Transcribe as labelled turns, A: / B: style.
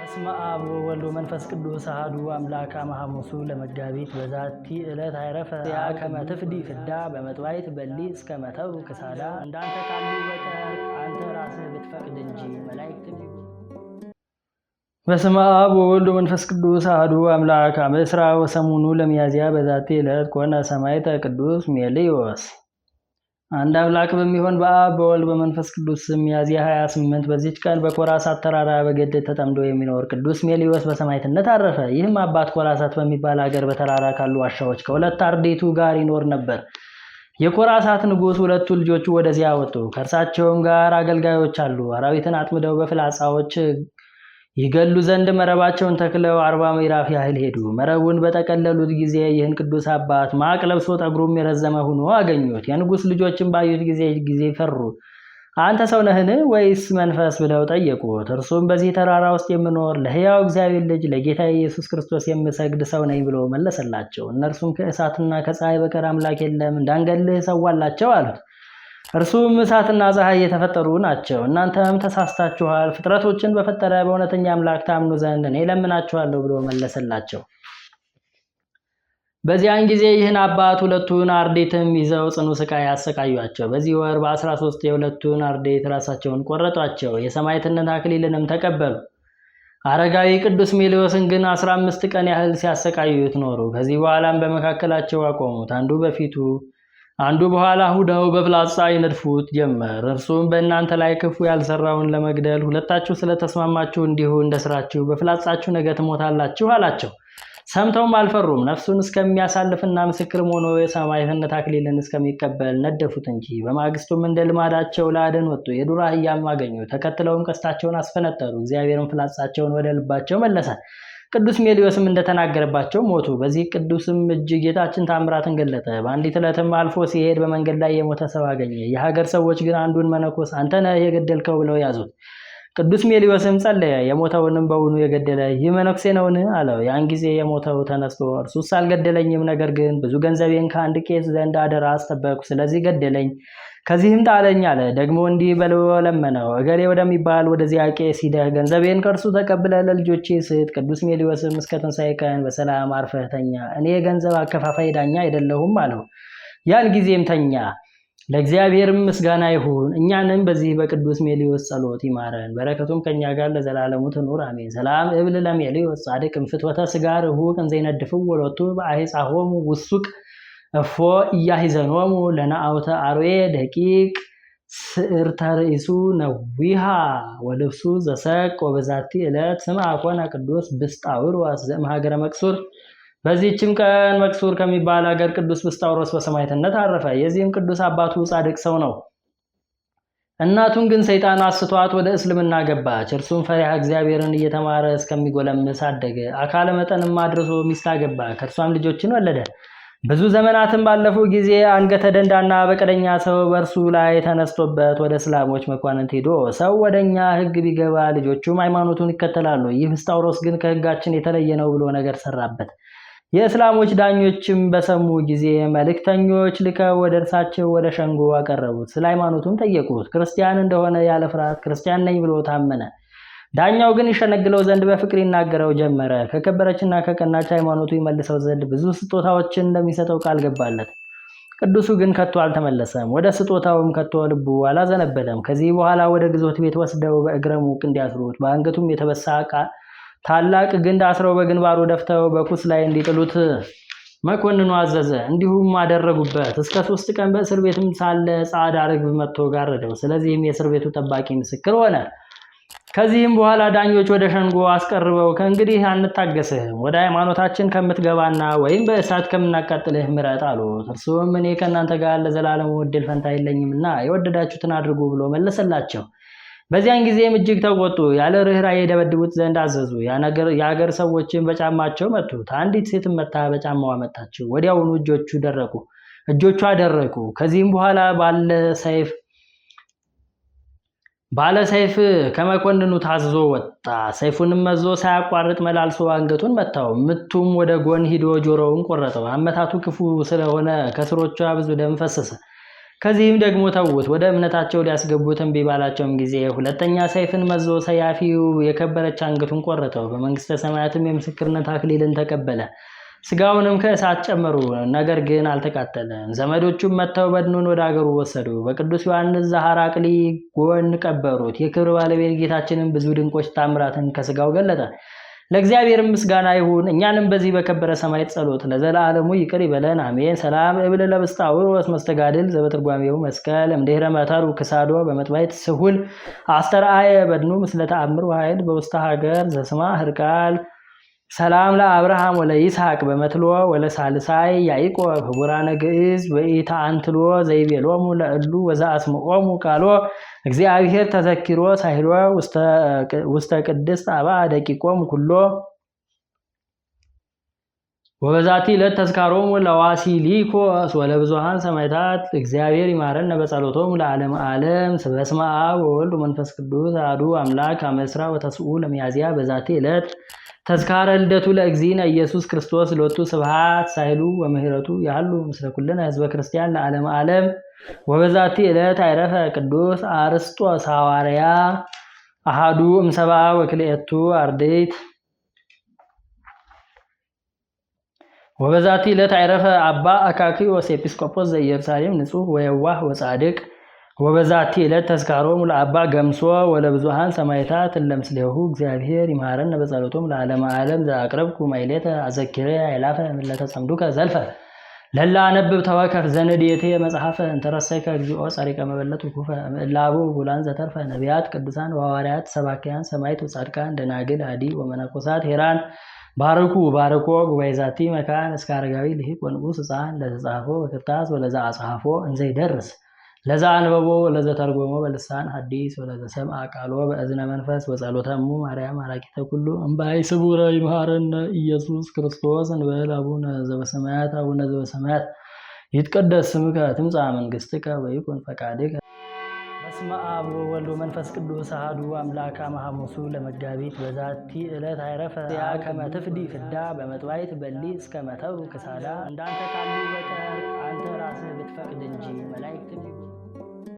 A: በስመ አብ ወወልድ ወመንፈስ ቅዱስ አሐዱ አምላክ አመሐሙሱ ለመጋቢት በዛቲ ዕለት አይረፈ ያ ከመ ትፍዲ ፍዳ በመጥዋዕት በሊ እስከ መተው ክሳዳ። እንዳንተ ካሉ በቀር አንተ ራስህ ብትፈቅድ እንጂ መላእክት በስመ አብ ወወልድ ወመንፈስ ቅዱስ አሐዱ አምላክ አመ ዕስራ ወሰሙኑ ለሚያዝያ በዛቲ ዕለት ኮነ ሰማዕተ ቅዱስ ሜልዮስ። አንድ አምላክ በሚሆን በአብ በወልድ በመንፈስ ቅዱስ ስም ሚያዝያ 28 በዚች ቀን በኮራሳት ተራራ በገድል ተጠምዶ የሚኖር ቅዱስ ሜልዮስ በሰማዕትነት አረፈ። ይህም አባት ኮራሳት በሚባል ሀገር በተራራ ካሉ ዋሻዎች ከሁለት አርድእቱ ጋር ይኖር ነበር። የኮራሳት ንጉሥ ሁለቱ ልጆቹ ወደዚያ ወጡ። ከእርሳቸውም ጋር አገልጋዮች አሉ። አራዊትን አጥምደው በፍላጻዎች ይገሉ ዘንድ መረባቸውን ተክለው 40 ምዕራፍ ያህል ሄዱ። መረቡን በጠቀለሉት ጊዜ ይህን ቅዱስ አባት ማቅ ለብሶ ጠጉሩም የረዘመ ሆኖ አገኙት። የንጉሥ ልጆችን ባዩት ጊዜ ፈሩ። አንተ ሰው ነህን ወይስ መንፈስ ብለው ጠየቁት። እርሱም በዚህ ተራራ ውስጥ የምኖር ለሕያው እግዚአብሔር ልጅ ለጌታ ኢየሱስ ክርስቶስ የምሰግድ ሰው ነኝ ብሎ መለሰላቸው። እነርሱም ከእሳትና ከፀሐይ በቀር አምላክ የለም፣ እንዳንገልህ ሰዋላቸው አሉት። እርሱም እሳትና ፀሐይ የተፈጠሩ ናቸው፣ እናንተም ተሳስታችኋል። ፍጥረቶችን በፈጠረ በእውነተኛ አምላክ ታምኑ ዘንድ እኔ ለምናችኋለሁ ብሎ መለሰላቸው። በዚያን ጊዜ ይህን አባት ሁለቱን አርድእትም ይዘው ጽኑ ስቃይ አሰቃዩአቸው። በዚህ ወር በ13 የሁለቱን አርድእት ራሳቸውን ቆረጧቸው። የሰማዕትነት አክሊልንም ተቀበሉ። አረጋዊ ቅዱስ ሜልዮስን ግን 15 ቀን ያህል ሲያሰቃዩት ኖሩ። ከዚህ በኋላም በመካከላቸው አቆሙት። አንዱ በፊቱ አንዱ በኋላ ሁነው በፍላጻ ይነድፉት ጀመር። እርሱም በእናንተ ላይ ክፉ ያልሰራውን ለመግደል ሁለታችሁ ስለተስማማችሁ እንዲሁ እንደስራችሁ በፍላጻችሁ ነገ ትሞታላችሁ አላቸው። ሰምተውም አልፈሩም። ነፍሱን እስከሚያሳልፍና ምስክርም ሆኖ የሰማዕትነት አክሊልን እስከሚቀበል ነደፉት እንጂ። በማግስቱም እንደ ልማዳቸው ለአደን ወጡ። የዱር አህያም አገኙ። ተከትለውም ቀስታቸውን አስፈነጠሩ። እግዚአብሔርም ፍላጻቸውን ወደ ልባቸው መለሰ። ቅዱስ ሜልዮስም እንደተናገረባቸው ሞቱ። በዚህ ቅዱስም እጅ ጌታችን ታምራትን ገለጠ። በአንዲት ዕለትም አልፎ ሲሄድ በመንገድ ላይ የሞተ ሰው አገኘ። የሀገር ሰዎች ግን አንዱን መነኮስ አንተ ነህ የገደልከው ብለው ያዙት። ቅዱስ ሜልዮስም ጸለየ። የሞተውንም በውኑ የገደለ ይህ መነኩሴ ነውን? አለው። ያን ጊዜ የሞተው ተነስቶ እርሱስ አልገደለኝም፣ ነገር ግን ብዙ ገንዘቤን ከአንድ ቄስ ዘንድ አደራ አስጠበቅኩ፣ ስለዚህ ገደለኝ፣ ከዚህም ጣለኝ አለ። ደግሞ እንዲህ ብሎ ለመነው፣ እገሌ ወደሚባል ወደዚያ ቄስ ሂደህ ገንዘቤን ከእርሱ ተቀብለህ ለልጆቼ ስጥ። ቅዱስ ሜልዮስም እስከ ትንሣኤ ቀን በሰላም አርፈህ ተኛ፣ እኔ የገንዘብ አከፋፋይ ዳኛ አይደለሁም አለው። ያን ጊዜም ተኛ። ለእግዚአብሔርም ምስጋና ይሁን፣ እኛንም በዚህ በቅዱስ ሜልዮስ ጸሎት ይማረን፣ በረከቱም ከኛ ጋር ለዘላለሙ ትኑር አሜን። ሰላም እብል ለሜልዮስ ጻድቅ ፍትወተ ስጋ ርሁቅ እንዘይነድፍው ወሎቱ በአይጻሆሙ ውሱቅ እፎ እያሂዘኖሙ ለናአውተ አርዌ ደቂቅ ስዕርተ ርእሱ ነዊሃ ወልብሱ ዘሰቅ ወበዛቲ ዕለት ስምዐ ኮነ ቅዱስ ብስጣውሮስ ዘእምሀገረ መቅሱር። በዚህችም ቀን መቅሱር ከሚባል ሀገር ቅዱስ ብስጣውሮስ በሰማዕትነት አረፈ። የዚህም ቅዱስ አባቱ ጻድቅ ሰው ነው። እናቱን ግን ሰይጣን አስቷት ወደ እስልምና ገባች። እርሱም ፈሪሃ እግዚአብሔርን እየተማረ እስከሚጎለምስ አደገ። አካለ መጠንም አድርሶ ሚስት አገባ። ከእርሷም ልጆችን ወለደ። ብዙ ዘመናትም ባለፉ ጊዜ አንገተ ደንዳና በቀለኛ ሰው በእርሱ ላይ ተነስቶበት ወደ እስላሞች መኳንንት ሄዶ ሰው ወደኛ ሕግ ቢገባ ልጆቹም ሃይማኖቱን ይከተላሉ፣ ይህ ብስጣውሮስ ግን ከሕጋችን የተለየ ነው ብሎ ነገር ሰራበት። የእስላሞች ዳኞችም በሰሙ ጊዜ መልእክተኞች ልከው ወደ እርሳቸው ወደ ሸንጎ አቀረቡት። ስለ ሃይማኖቱም ጠየቁት። ክርስቲያን እንደሆነ ያለ ፍርሃት ክርስቲያን ነኝ ብሎ ታመነ። ዳኛው ግን ይሸነግለው ዘንድ በፍቅር ይናገረው ጀመረ። ከከበረችና ከቀናች ሃይማኖቱ ይመልሰው ዘንድ ብዙ ስጦታዎችን እንደሚሰጠው ቃል ገባለት። ቅዱሱ ግን ከቶ አልተመለሰም። ወደ ስጦታውም ከቶ ልቡ አላዘነበለም። ከዚህ በኋላ ወደ ግዞት ቤት ወስደው በእግረ ሙቅ እንዲያስሩት በአንገቱም የተበሳ ታላቅ ግንድ አስረው በግንባሩ ደፍተው በኩስ ላይ እንዲጥሉት መኮንኑ አዘዘ። እንዲሁም አደረጉበት። እስከ 3 ቀን በእስር ቤትም ሳለ ጻዕዳ ርግብ መጥቶ ጋረደው። ስለዚህም የእስር ቤቱ ጠባቂ ምስክር ሆነ። ከዚህም በኋላ ዳኞች ወደ ሸንጎ አስቀርበው ከእንግዲህ አንታገስህም፣ ወደ ሃይማኖታችን ከምትገባና ወይም በእሳት ከምናቃጥልህ ምረጥ አሉት። እርሱም እኔ ከእናንተ ጋር ለዘላለሙ ዕድል ፈንታ የለኝምና የወደዳችሁትን አድርጉ ብሎ መለሰላቸው። በዚያን ጊዜም እጅግ ተቆጡ። ያለ ርኅራኄ የደበድቡት ዘንድ አዘዙ። የአገር ሰዎችን በጫማቸው መቱት። አንዲት ሴትም መታ በጫማዋ መታችው። ወዲያውኑ እጆቿ ደረቁ። ከዚህም በኋላ ባለ ሰይፍ ከመኮንኑ ታዝዞ ወጣ። ሰይፉንም መዞ ሳያቋርጥ መላልሶ አንገቱን መታው። ምቱም ወደ ጎን ሂዶ ጆሮውን ቆረጠው። አመታቱ ክፉ ስለሆነ ከስሮቿ ብዙ ደም ፈሰሰ። ከዚህም ደግሞ ተዉት። ወደ እምነታቸው ሊያስገቡት እምቢ ባላቸውም ጊዜ ሁለተኛ ሰይፍን መዞ ሰያፊው የከበረች አንገቱን ቆረጠው። በመንግስተ ሰማያትም የምስክርነት አክሊልን ተቀበለ። ስጋውንም ከእሳት ጨመሩ፣ ነገር ግን አልተቃጠለም። ዘመዶቹም መጥተው በድኑን ወደ አገሩ ወሰዱ። በቅዱስ ዮሐንስ ዘሐራቅሊ ጎን ቀበሩት። የክብር ባለቤት ጌታችንን ብዙ ድንቆች ታምራትን ከስጋው ገለጠ። ለእግዚአብሔር ምስጋና ይሁን። እኛንም በዚህ በከበረ ሰማዕት ጸሎት ለዘላለሙ ይቅር ይበለን፣ አሜን። ሰላም እብል ለብስጣውሮስ መስተጋድል ዘበትርጓሜው መስቀል እምድኅረ መተሩ ክሳዶ በመጥባይት ስሁል አስተርአየ በድኑ ምስለ ተአምር ወኃይል በውስተ ሀገር ዘስማ ህርቃል ሰላም ለአብርሃም ወለይስሐቅ በመትሎ ወለሳልሳይ ያዕቆብ ህቡራነ ግዕዝ በኢታአንትሎ ዘይቤሎሙ ለእሉ ወዘአስምዖሙ ቃሎ እግዚአብሔር ተዘኪሮ ሳይሎ ውስተ ቅድስት አባ ደቂቆሙ ኩሎ ወበዛቲ ዕለት ተዝካሮሙ ለዋሲሊኮስ ወለብዙኃን ሰማዕታት እግዚአብሔር ይማረን በጸሎቶሙ ለዓለመ ዓለም። በስመ አብ ወወልድ ወመንፈስ ቅዱስ አሐዱ አምላክ አመ ዕስራ ወተስዑ ለሚያዝያ በዛቲ ዕለት ተዝካረ ልደቱ ለእግዚእነ ኢየሱስ ክርስቶስ ሎቱ ስብሐት ሳይሉ ወምህረቱ ያህሉ ምስለ ኩልነ ህዝበ ክርስቲያን ለዓለመ ዓለም። ወበዛቲ ዕለት አይረፈ ቅዱስ አርስጦስ ሐዋርያ አሐዱ እምሰብአ ወክልኤቱ አርድእት። ወበዛቲ ዕለት አይረፈ አባ አካክዮስ ኤጲስቆጶስ ዘኢየሩሳሌም ንጹሕ ወየዋህ ወጻድቅ። ወበዛቲ ዕለት ተዝካሮሙ ለአባ ገምሶ ወለብዙኃን ሰማዕታት እለምስሌሁ እግዚአብሔር ይማረን በጸሎቶሙ ለዓለመ ዓለም። ዘአቅረብኩ ማሕሌተ አዘኪሬ አእላፈ እምዕለተ ጸምዱከ ዘልፈ ለላ አነብብ ተወከፍ ዘንዴቴ መጽሐፈ እንተረሰይከ እግዚኦ ጸሪቀ መበለት ውኩፈ እምዕላቡ ቡላን ዘተርፈ ነቢያት ቅዱሳን ወሐዋርያት ሰባክያን ሰማዕት ወጻድቃን ደናግል አዲ ወመነኮሳት ሄራን ባርኩ ባርኮ ጉባኤ ዛቲ መካን እስከ አረጋዊ ልሂቅ ወንጉስ ሕፃን ለተጻፎ በክርታስ ወለዛ አጽሐፎ እንዘይደርስ ለዛ አንበቦ ለዛ ተርጎሞ በልሳን ሐዲስ ወለዛ ሰምዐ ቃሎ በእዝነ መንፈስ ወጸሎተሙ ማርያም አራቂተ ኩሉ እምባይ ስቡረ ይምሃረነ ኢየሱስ ክርስቶስ እንበል አቡነ ዘበሰማያት አቡነ ዘበሰማያት ይትቀደስ ስምከ ትምጻእ መንግሥትከ ወይኩን ፈቃድከ። በስመ አብ ወወልድ ወመንፈስ ቅዱስ አሐዱ አምላክ አመ ሐሙሱ ለመጋቢት በዛቲ ዕለት አይረፈ ያ ከመ ትፍዲ ፍዳ በመጥባይት በሊ እስከ መተሩ ክሳዳ። እንዳንተ ካሉ በቀር አንተ ራስህ ብትፈቅድ እንጂ መላእክትም